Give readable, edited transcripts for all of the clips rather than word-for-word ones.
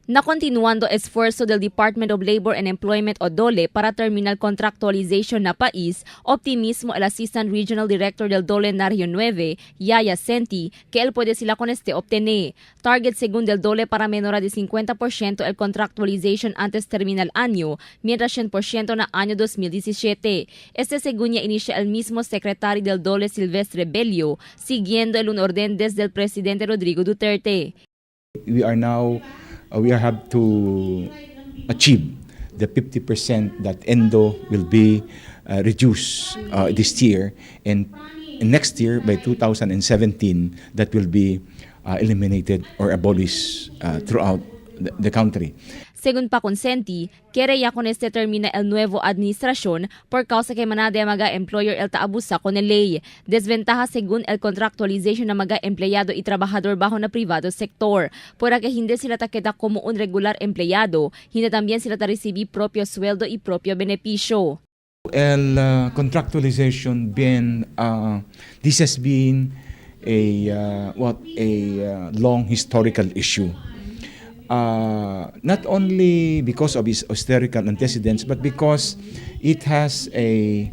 Na continuando esfuerzo del Department of Labor and Employment o DOLE para terminal contractualization na país, optimismo el Assistant Regional Director del DOLE en la Región 9, Yaya Senti, que él puede sila con este obtener. Target según del DOLE para menor de 50% el contractualization antes terminal año, mientras 100% na año 2017. Este según ya inicia el mismo secretario del DOLE Silvestre Bello, siguiendo el un orden desde el presidente Rodrigo Duterte. We have to achieve the 50% that ENDO will be reduced this year, and next year by 2017 that will be eliminated or abolished throughout the country. Según pa Consenti, quiere ya con este termina el nuevo administración por causa que manada mga employer el taabusa con el ley. Desventaja según el contractualization na mga empleyado y trabajador bajo na privado sector. Pura que hindi sila takita como un regular empleado, hindi también sila ta recibir propio sueldo y propio beneficio. El contractualization this has been a long historical issue. Not only because of its historical antecedents, but because it has a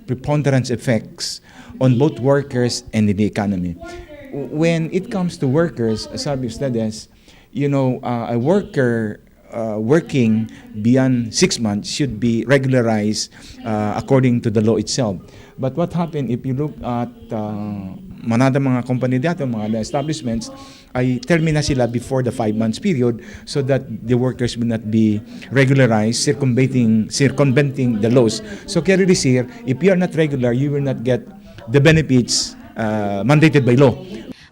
preponderance effects on both workers and the economy. When it comes to workers, sabi ustedes, a worker working beyond 6 months should be regularized according to the law itself. But what happened if you look at manada mga company dito, mga establishments, ay termina sila before the 5 months period so that the workers will not be regularized, circumventing the laws. So carry this here, if you are not regular, you will not get the benefits mandated by law.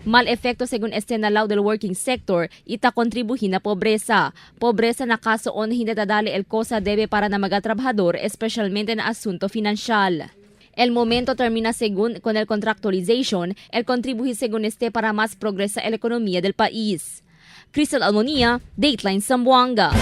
Mal efekto según este nalaw del working sector, ita kontribuhin na pobresa. Pobresa na kasoon hindi tadali el cosa debe para na mga trabajador, especialmente na asunto financial. El momento termina según con el contractualization, el contribuir según este para más progresa la economía del país. Crystal Almonía, Dateline Zamboanga.